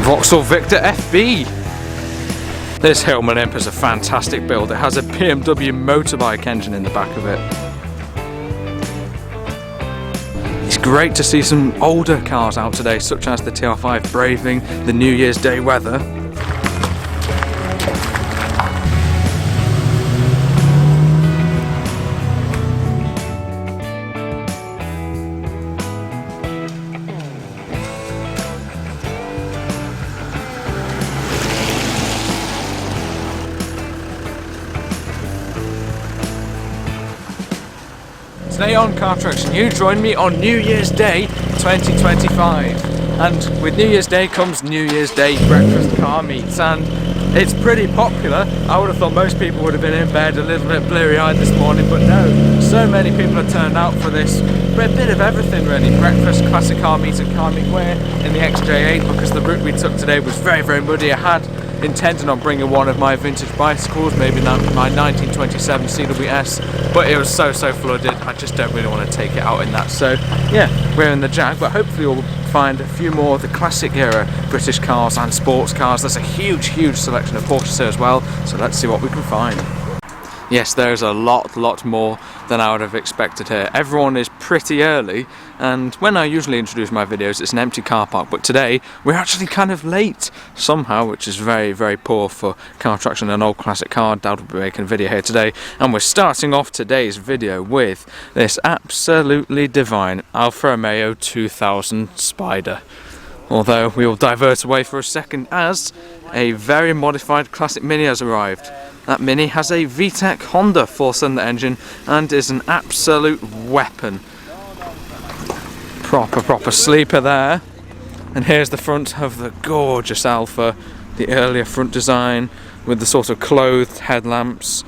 Vauxhall Victor FB. This Hillman Imp is a fantastic build. It has a BMW motorbike engine in the back of it. It's great to see some older cars out today, such as the TR5 braving the New Year's Day weather. Today on CarTraction, you join me on New Year's Day 2025, and with New Year's Day comes New Year's Day breakfast car meets, and it's pretty popular. I would have thought most people would have been in bed a little bit bleary-eyed this morning, but no, so many people have turned out for this. A bit of everything really, breakfast, classic car meet and car meet. We're in the XJ8 because the route we took today was very muddy. I had intended on bringing one of my vintage bicycles, maybe my 1927 CWS, but it was so flooded, I just don't really want to take it out in that. So yeah, we're in the Jag, but hopefully we'll find a few more of the classic era British cars and sports cars. There's a huge selection of Porsches here as well, so let's see what we can find. Yes, there's a lot more than I would have expected here. Everyone is pretty early, and when I usually introduce my videos it's an empty car park, but today we're actually kind of late somehow, which is very poor for CarTraction, an old classic car. Dad will be making a video here today, and we're starting off today's video with this absolutely divine Alfa Romeo 2000 Spider. Although we will divert away for a second as a very modified classic Mini has arrived. That Mini has a VTEC Honda 4-cylinder engine and is an absolute weapon. Proper sleeper there. And here's the front of the gorgeous Alfa, the earlier front design with the sort of clothed headlamps.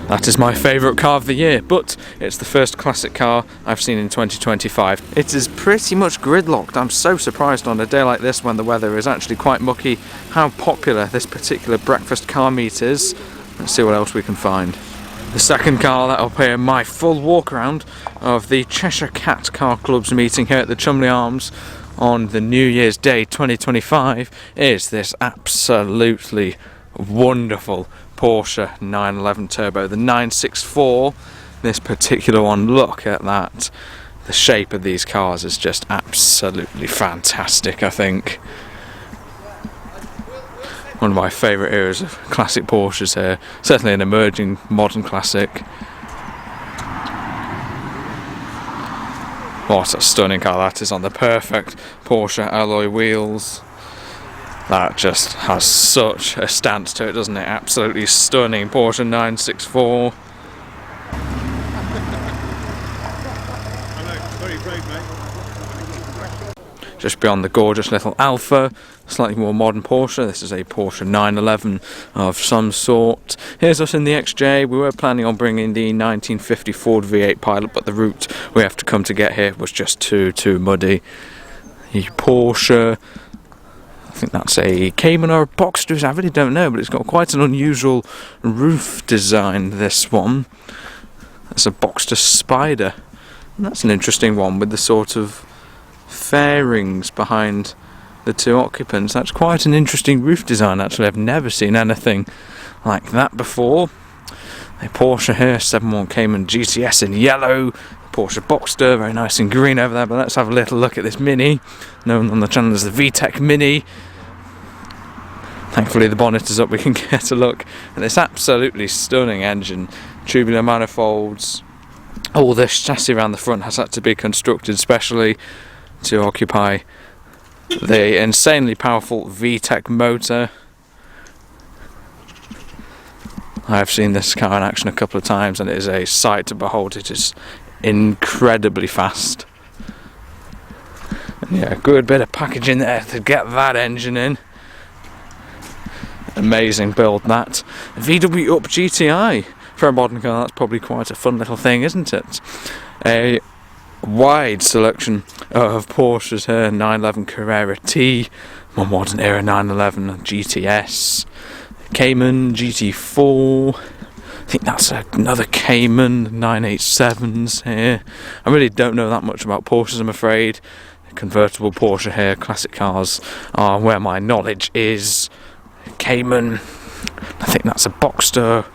That is my favourite car of the year, but it's the first classic car I've seen in 2025. It is pretty much gridlocked. I'm so surprised on a day like this when the weather is actually quite mucky how popular this particular breakfast car meet is. Let's see what else we can find. The second car that will pay my full walk around of the Cheshire Cat Car Club's meeting here at the Cholmondeley Arms on the New Year's Day 2025 is this absolutely wonderful Porsche 911 Turbo, the 964. This particular one, look at that. The shape of these cars is just absolutely fantastic, I think. One of my favourite eras of classic Porsches here, certainly an emerging modern classic. What a stunning car that is on the perfect Porsche alloy wheels. That just has such a stance to it, doesn't it? Absolutely stunning Porsche 964. Just beyond the gorgeous little Alfa, slightly more modern Porsche. This is a Porsche 911 of some sort. Here's us in the XJ. We were planning on bringing the 1950 Ford V8 Pilot, but the route we have to come to get here was just too muddy. The Porsche, I think that's a Cayman or a Boxster, I really don't know, but it's got quite an unusual roof design, this one. That's a Boxster Spider. And that's an interesting one with the sort of fairings behind the two occupants. That's quite an interesting roof design actually. I've never seen anything like that before. A Porsche here, 7.1 Cayman GTS in yellow. Porsche Boxster, very nice in green over there, but let's have a little look at this Mini, known on the channel as the VTEC Mini. Thankfully the bonnet is up, we can get a look at this absolutely stunning engine. Tubular manifolds. All this chassis around the front has had to be constructed specially to occupy the insanely powerful VTEC motor. I've seen this car in action a couple of times and it is a sight to behold. It is incredibly fast. And yeah, a good bit of packaging there to get that engine in. Amazing build that. VW Up GTI for a modern car, that's probably quite a fun little thing, isn't it? A wide selection of Porsches here, 911 Carrera T, more modern era 911 GTS, Cayman GT4, I think that's another Cayman 987s here. I really don't know that much about Porsches, I'm afraid. convertible Porsche here. Classic cars are where my knowledge is. Cayman, I think that's a Boxster.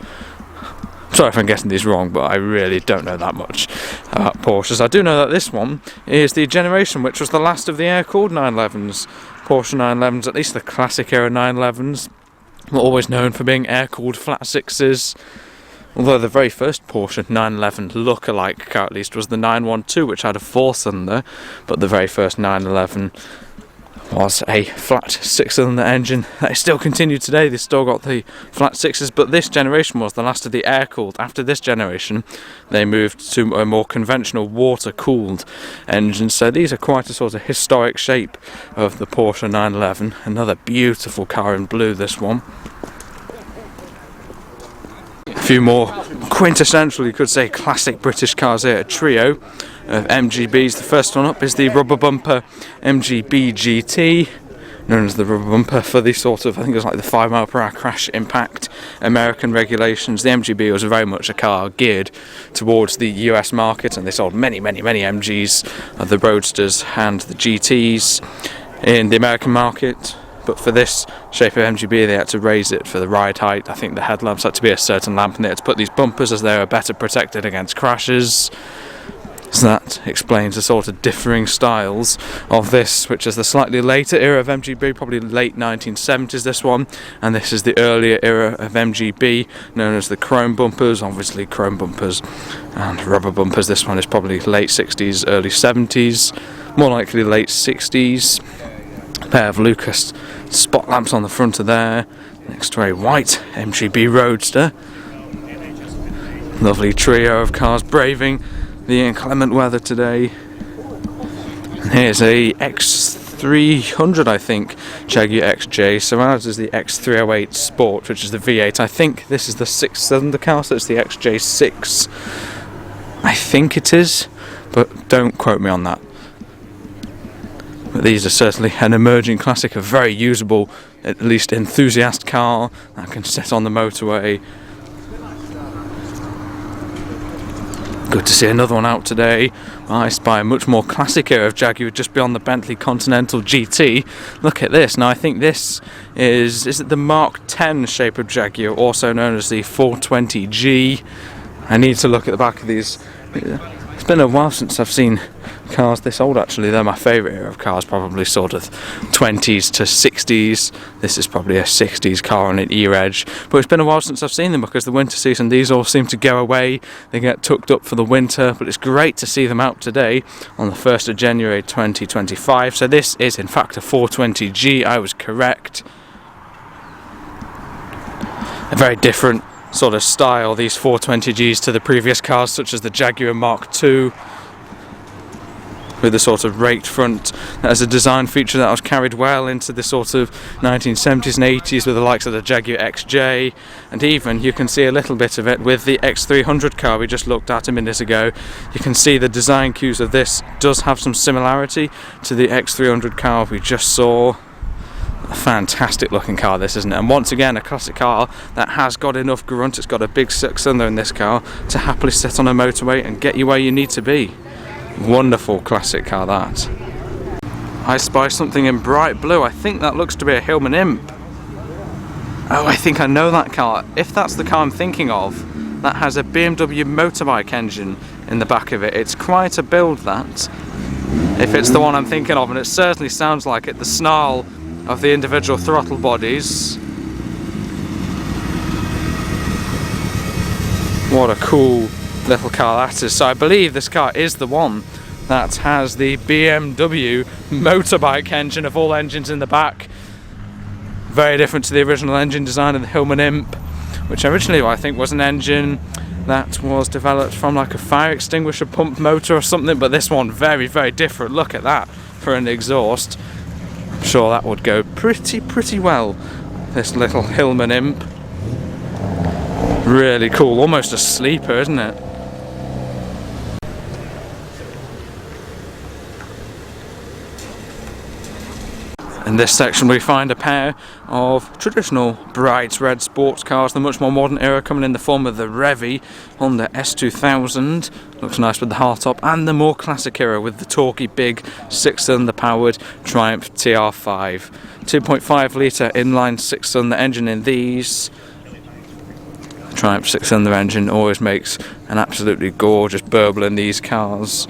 Sorry if I'm getting these wrong, but I really don't know that much about Porsches. I do know that this one is the generation which was the last of the air-cooled 911s. Porsche 911s, at least the classic era 911s, were always known for being air-cooled flat sixes. Although the very first Porsche 911 look-alike car, at least, was the 912, which had a 4-cylinder, but the very first 911 was a flat 6-cylinder engine. That is still continued today. They still got the flat sixes, but this generation was the last of the air-cooled. After this generation, they moved to a more conventional water-cooled engine. So these are quite a sort of historic shape of the Porsche 911. Another beautiful car in blue, this one. A few more quintessential, you could say, classic British cars here. A trio of MGBs. The first one up is the rubber bumper MGB GT, known as the rubber bumper for the sort of, I think it was like the 5 mile per hour crash impact American regulations. The MGB was very much a car geared towards the US market, and they sold many MGs, the Roadsters and the GTs in the American market. But for this shape of MGB, they had to raise it for the ride height. I think the headlamps had to be a certain lamp, and they had to put these bumpers as they were better protected against crashes. So that explains the sort of differing styles of this, which is the slightly later era of MGB, probably late 1970s, this one. And this is the earlier era of MGB, known as the chrome bumpers, obviously chrome bumpers and rubber bumpers. This one is probably late 60s, early 70s, more likely late 60s. A pair of Lucas spot lamps on the front of there, next to a white MGB Roadster. Lovely trio of cars braving the inclement weather today. And here's a X300, I think, Jaguar XJ. So ours is the X308 Sport, which is the V8. I think this is the 6-cylinder car, so it's the XJ6. I think it is, but don't quote me on that. But these are certainly an emerging classic, a very usable, at least enthusiast car that can sit on the motorway. Good to see another one out today. I spy a much more classic era of Jaguar just beyond the Bentley Continental GT. Look at this. Now I think this is it the Mark 10 shape of Jaguar, also known as the 420G. I need to look at the back of these. It's been a while since I've seen cars this old, actually. They're my favourite era of cars, probably sort of 20s to 60s. This is probably a 60s car on an E-Reg. But it's been a while since I've seen them because the winter season, these all seem to go away. They get tucked up for the winter, but it's great to see them out today on the 1st of January 2025. So this is in fact a 420G, I was correct. A very different sort of style, these 420Gs, to the previous cars such as the Jaguar Mark II, with a sort of raked front. That is a design feature that was carried well into the sort of 1970s and 80s with the likes of the Jaguar XJ, and even you can see a little bit of it with the X300 car we just looked at a minute ago. You can see the design cues of this does have some similarity to the X300 car we just saw. A fantastic looking car this, isn't it? And once again, a classic car that has got enough grunt. It's got a big 6-cylinder in this car to happily sit on a motorway and get you where you need to be. Wonderful classic car that. I spy something in bright blue. I think that looks to be a Hillman Imp. Oh, I think I know that car. If that's the car I'm thinking of, that has a BMW motorbike engine in the back of it. It's quite a build, that. If it's the one I'm thinking of, and it certainly sounds like it. The snarl of the individual throttle bodies. What a cool little car that is. So I believe this car is the one that has the BMW motorbike engine of all engines in the back. Very different to the original engine design of the Hillman Imp, which originally I think was an engine that was developed from like a fire extinguisher pump motor or something, but this one very different. Look at that for an exhaust. I'm sure that would go pretty well, this little Hillman Imp. Really cool, almost a sleeper, isn't it? In this section we find a pair of traditional bright red sports cars, the much more modern era, coming in the form of the Revy Honda S2000, looks nice with the hardtop, and the more classic era with the torquey big 6-cylinder powered Triumph TR5. 2.5 litre inline 6-cylinder engine in these. The Triumph 6-cylinder engine always makes an absolutely gorgeous burble in these cars.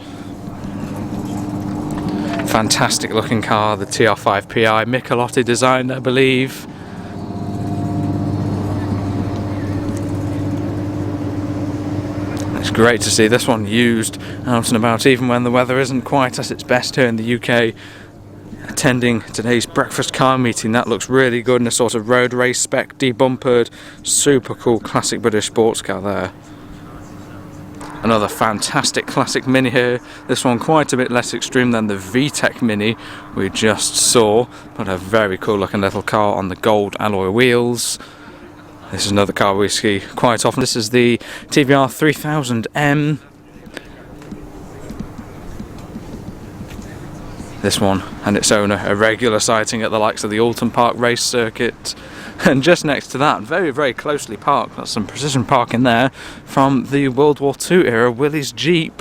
Fantastic looking car, the TR5 PI, Michelotti designed, I believe. It's great to see this one used out and about, even when the weather isn't quite at its best here in the UK. Attending today's breakfast car meeting, that looks really good in a sort of road race spec, debumpered, super cool classic British sports car there. Another fantastic classic Mini here, this one quite a bit less extreme than the VTEC Mini we just saw, but a very cool looking little car on the gold alloy wheels. This is another car we see quite often. This is the TVR 3000M. This one and its owner, a regular sighting at the likes of the Alton Park race circuit. And just next to that, very, very closely parked, that's some precision parking there, from the World War II era Willys Jeep.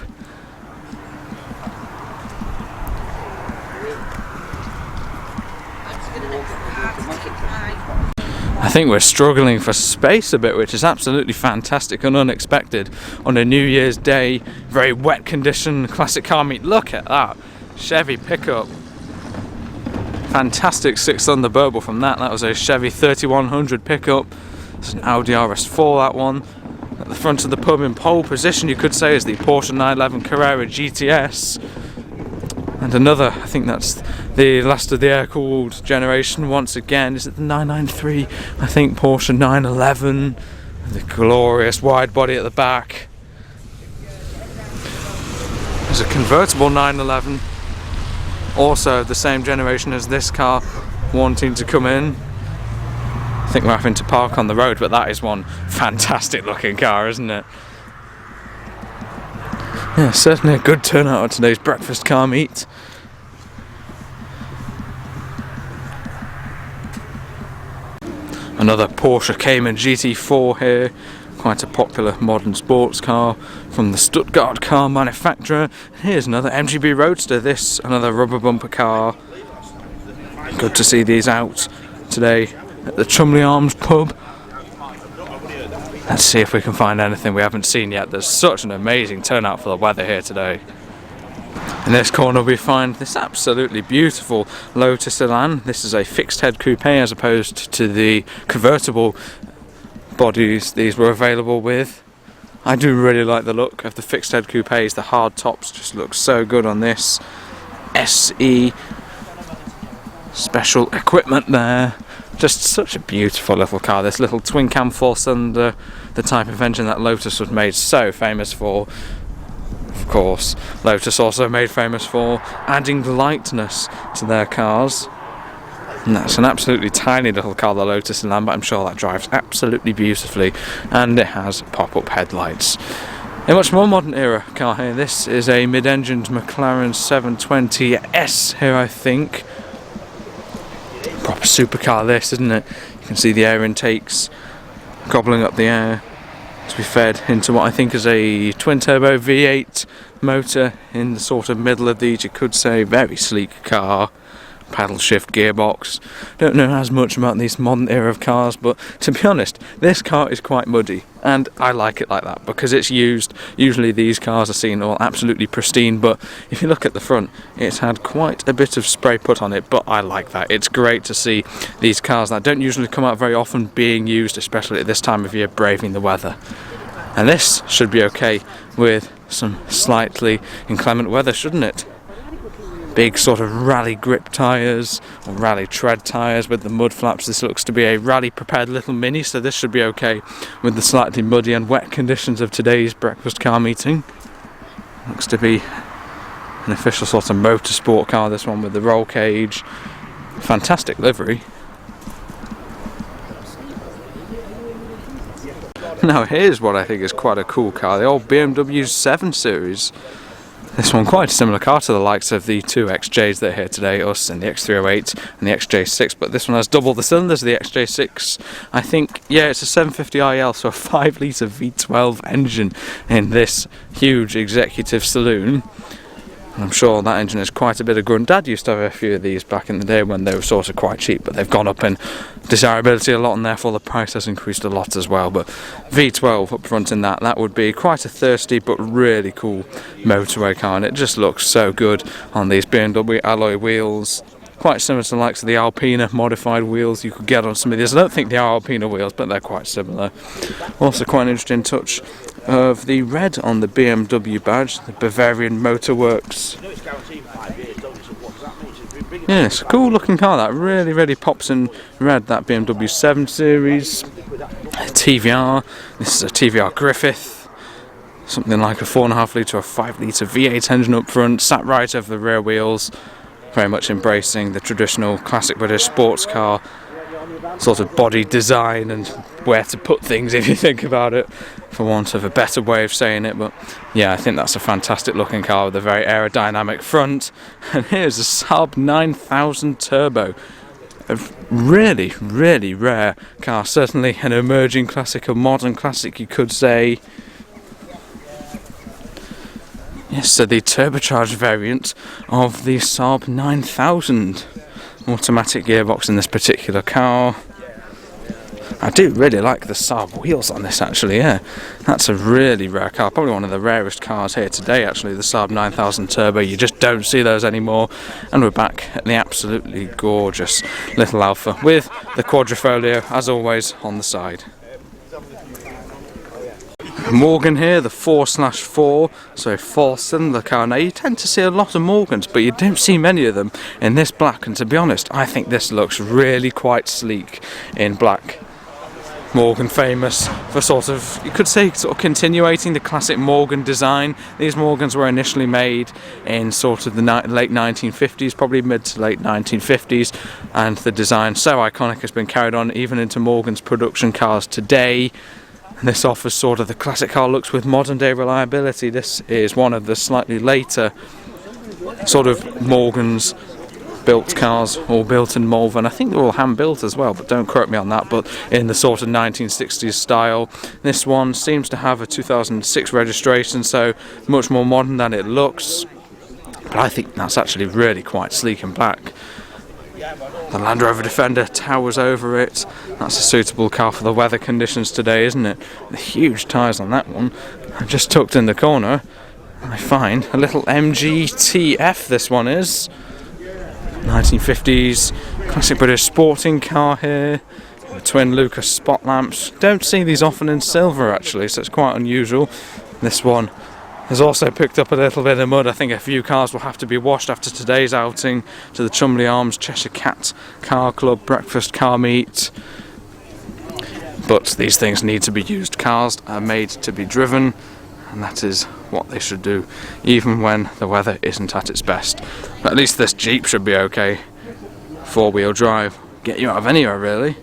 I think we're struggling for space a bit, which is absolutely fantastic and unexpected on a New Year's Day, very wet condition, classic car meet. Look at that Chevy pickup. Fantastic 6-cylinder burble from that. That was a Chevy 3100 pickup. It's an Audi RS4, that one. At the front of the pub in pole position, you could say, is the Porsche 911 Carrera GTS. And another, I think that's the last of the air-cooled generation once again. Is it the 993? I think Porsche 911. The glorious wide body at the back. There's a convertible 911. Also the same generation as this car, wanting to come in. I think we're having to park on the road, but that is one fantastic looking car, isn't it? Yeah, certainly a good turnout at today's breakfast car meet. Another Porsche Cayman GT4 here, quite a popular modern sports car from the Stuttgart car manufacturer. Here's another MGB Roadster, this another rubber bumper car. Good to see these out today at the Cholmondeley Arms pub. Let's see if we can find anything we haven't seen yet. There's such an amazing turnout for the weather here today. In this corner we find this absolutely beautiful Lotus Elan. This is a fixed head coupe as opposed to the convertible bodies these were available with. I do really like the look of the fixed head coupes. The hard tops just look so good on this. SE special equipment there. Just such a beautiful little car. This little twin cam 4-cylinder, the type of engine that Lotus was made so famous for. Of course, Lotus also made famous for adding lightness to their cars. And that's an absolutely tiny little car, the Lotus Elan, but I'm sure that drives absolutely beautifully, and it has pop-up headlights. A much more modern era car here. This is a mid-engined McLaren 720S here, I think. Proper supercar this, isn't it? You can see the air intakes gobbling up the air to be fed into what I think is a twin-turbo V8 motor in the sort of middle of these. You could say very sleek car. Paddle shift gearbox. Don't know as much about these modern era of cars, but to be honest, this car is quite muddy, and I like it like that because it's used. Usually these cars are seen all absolutely pristine, but if you look at the front, it's had quite a bit of spray put on it, but I like that. It's great to see these cars that don't usually come out very often being used, especially at this time of year, braving the weather. And this should be okay with some slightly inclement weather, shouldn't it? Big sort of rally grip tyres, or rally tread tyres with the mud flaps. This looks to be a rally prepared little Mini, so this should be okay with the slightly muddy and wet conditions of today's breakfast car meeting. Looks to be an official sort of motorsport car, this one, with the roll cage. Fantastic livery. Now here's what I think is quite a cool car, the old BMW 7 Series. This one quite a similar car to the likes of the two XJs that are here today, us and the X308 and the XJ6, but this one has double the cylinders of the XJ6. I think, yeah, it's a 750IL, so a 5 litre V12 engine in this huge executive saloon. I'm sure that engine is quite a bit of grunt. Dad used to have a few of these back in the day when they were sort of quite cheap, but they've gone up in desirability a lot and therefore the price has increased a lot as well. But V12 up front in that would be quite a thirsty but really cool motorway car, and it just looks so good on these BMW alloy wheels. Quite similar to the likes of the Alpina modified wheels you could get on some of these. I don't think they are Alpina wheels, but they're quite similar. Also quite an interesting touch of the red on the BMW badge, the Bavarian Motor Works. Yeah, it's a cool looking car, that really pops in red, that BMW 7 Series. TVR, this is a TVR Griffith. Something like a 4.5 litre or 5 litre V8 engine up front, sat right over the rear wheels. Very much embracing the traditional classic British sports car sort of body design and where to put things if you think about it, for want of a better way of saying it. But yeah, I think that's a fantastic looking car with a very aerodynamic front. And here's a Saab 9000 Turbo, a really rare car, certainly an emerging classic, a modern classic you could say. Yes, so the turbocharged variant of the Saab 9000. Automatic gearbox in this particular car. I do really like the Saab wheels on this actually, yeah. That's a really rare car, probably one of the rarest cars here today actually, the Saab 9000 Turbo. You just don't see those anymore. And we're back at the absolutely gorgeous little Alfa with the quadrifolio, as always, on the side. Morgan here, the 4/4, so a 4-cylinder car. Now you tend to see a lot of Morgans, but you don't see many of them in this black, and to be honest, I think this looks really quite sleek in black. Morgan famous for sort of, you could say, sort of continuating the classic Morgan design. These Morgans were initially made in sort of the late 1950s, probably mid to late 1950s, and the design so iconic has been carried on even into Morgan's production cars today. This offers sort of the classic car looks with modern day reliability. This is one of the slightly later sort of Morgans built cars, all built in Malvern. I think they're all hand built as well, but don't quote me on that, but in the sort of 1960s style. This one seems to have a 2006 registration, so much more modern than it looks, but I think that's actually really quite sleek and black. The Land Rover Defender towers over it. That's a suitable car for the weather conditions today, isn't it? The huge tyres on that one. And just tucked in the corner, I find a little MGTF, this one is. 1950s classic British sporting car here. The twin Lucas spot lamps. Don't see these often in silver actually, so it's quite unusual. This one has also picked up a little bit of mud. I think a few cars will have to be washed after today's outing to the Cholmondeley Arms Cheshire Cat Car Club breakfast car meet. But these things need to be used. Cars are made to be driven, and that is what they should do, even when the weather isn't at its best. But at least this Jeep should be okay. 4-wheel drive, get you out of anywhere really.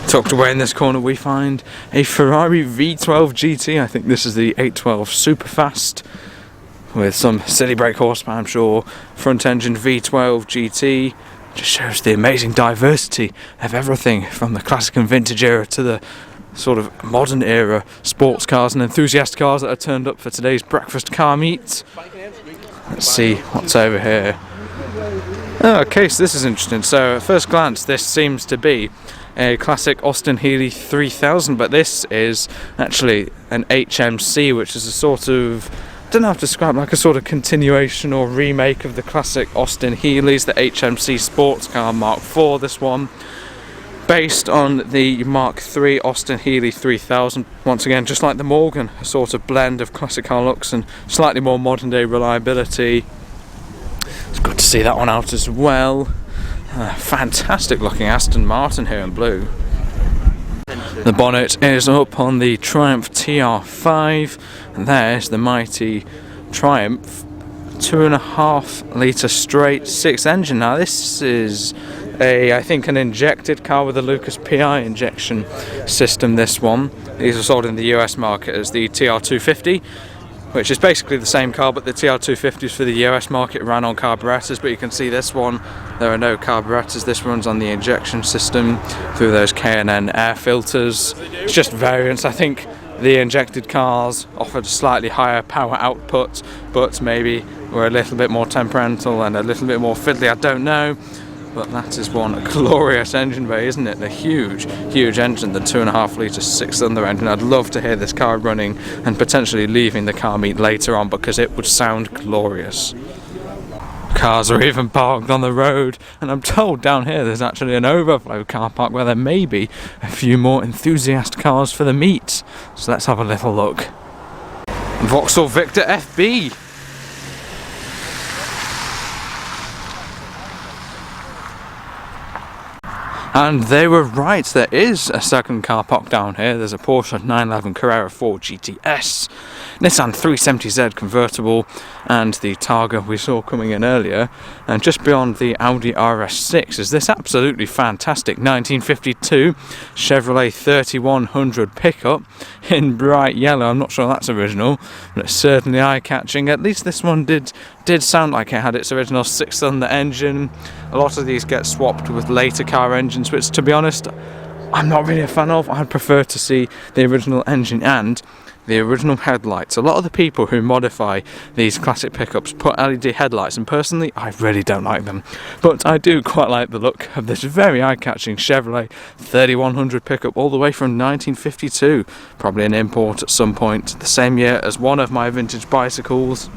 Tucked away in this corner we find a Ferrari V12 GT. I think this is the 812 Superfast with some city brake horsepower, I'm sure. Front engine V12 GT. Just shows the amazing diversity of everything from the classic and vintage era to the sort of modern era sports cars and enthusiast cars that are turned up for today's breakfast car meet. Let's see what's over here. Okay, so this is interesting. So at first glance this seems to be a classic Austin Healey 3000, but this is actually an HMC, which is a sort of, I don't know how to describe, like a sort of continuation or remake of the classic Austin Healeys, the HMC sports car Mark IV, this one, based on the Mark III Austin Healey 3000. Once again, just like the Morgan, a sort of blend of classic car looks and slightly more modern day reliability. It's good to see that one out as well. Fantastic looking Aston Martin here in blue. The bonnet is up on the Triumph TR5, and there's the mighty Triumph 2.5 litre straight 6 engine. Now this is I think an injected car with a Lucas PI injection system, this one. These are sold in the US market as the TR250. which is basically the same car, but the TR250s for the US market ran on carburetors, but you can see this one, there are no carburetors. This runs on the injection system through those K&N air filters. It's just variants. I think the injected cars offered slightly higher power output, but maybe were a little bit more temperamental and a little bit more fiddly, I don't know. But that is one glorious engine bay, isn't it? The huge engine, the 2.5 litre 6-cylinder engine. I'd love to hear this car running and potentially leaving the car meet later on, because it would sound glorious. Cars are even parked on the road, and I'm told down here there's actually an overflow car park where there may be a few more enthusiast cars for the meet. So let's have a little look. Vauxhall Victor FB. And they were right, there is a second car park down here. There's a Porsche 911 Carrera 4 GTS, Nissan 370Z convertible, and the Targa we saw coming in earlier. And just beyond the Audi RS6 is this absolutely fantastic 1952 Chevrolet 3100 pickup in bright yellow. I'm not sure that's original, but it's certainly eye-catching. At least this one did sound like it had its original 6-cylinder engine. A lot of these get swapped with later car engines, which, to be honest, I'm not really a fan of. I'd prefer to see the original engine and the original headlights. A lot of the people who modify these classic pickups put LED headlights, and personally I really don't like them, but I do quite like the look of this very eye-catching Chevrolet 3100 pickup all the way from 1952, probably an import at some point, the same year as one of my vintage bicycles.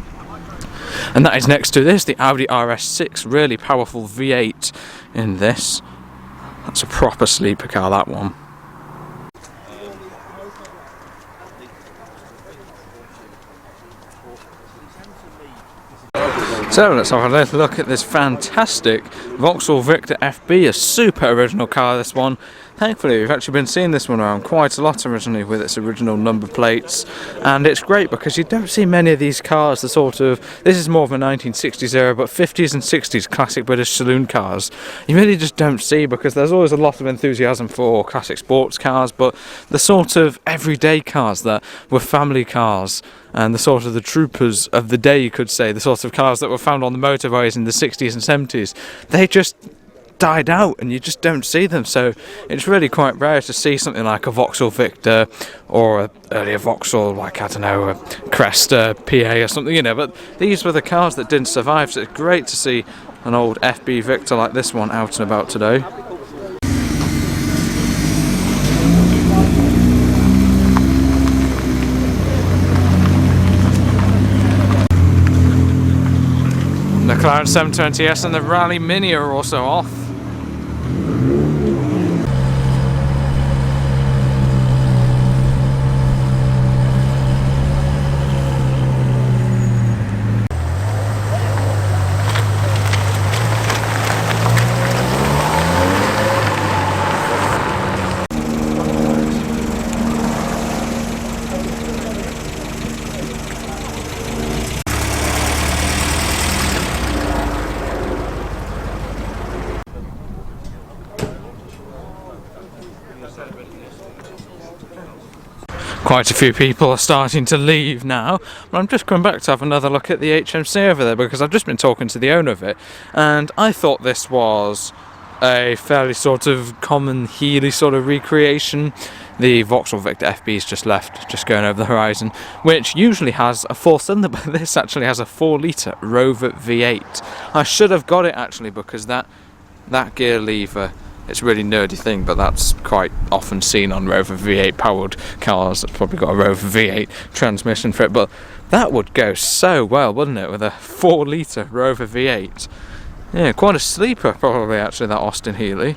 And that is next to this, the Audi RS6, really powerful V8 in this. That's a proper sleeper car, that one. So let's have a little look at this fantastic Vauxhall Victor FB, a super original car, this one. Thankfully we've actually been seeing this one around quite a lot originally with its original number plates, and it's great because you don't see many of these cars, the sort of, this is more of a 1960s era, but 50s and 60s classic British saloon cars you really just don't see, because there's always a lot of enthusiasm for classic sports cars, but the sort of everyday cars that were family cars and the sort of the troopers of the day, you could say, the sort of cars that were found on the motorways in the 60s and 70s, they just died out and you just don't see them. So it's really quite rare to see something like a Vauxhall Victor or an earlier Vauxhall, like, I don't know, a Cresta PA or something, you know, but these were the cars that didn't survive, so it's great to see an old FB Victor like this one out and about today. The McLaren 720S and the Rally Mini are also off. Quite a few people are starting to leave now, but I'm just coming back to have another look at the HMC over there, because I've just been talking to the owner of it, and I thought this was a fairly sort of common Healy sort of recreation. The Vauxhall Victor FB's just left, just going over the horizon, which usually has a 4-cylinder, but this actually has a 4-litre Rover V8. I should have got it actually, because that gear lever, it's a really nerdy thing, but that's quite often seen on Rover V8 powered cars. It's probably got a Rover V8 transmission for it, but that would go so well, wouldn't it, with a 4-litre Rover V8. Yeah, quite a sleeper probably actually, that Austin Healey.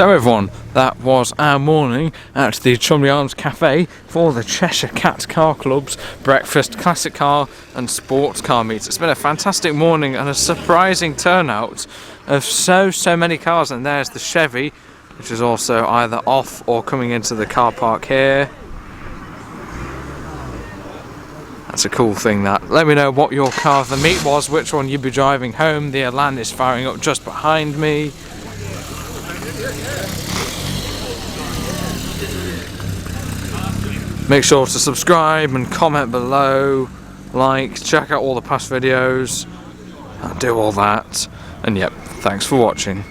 So everyone, that was our morning at the Cholmondeley Arms Cafe for the Cheshire Cat Car Club's breakfast, classic car and sports car meet. It's been a fantastic morning and a surprising turnout of so many cars, and there's the Chevy, which is also either off or coming into the car park here. That's a cool thing, that. Let me know what your car of the meet was, which one you'd be driving home. The Elan is firing up just behind me. Make sure to subscribe and comment below, like, check out all the past videos, do all that, and yep, thanks for watching.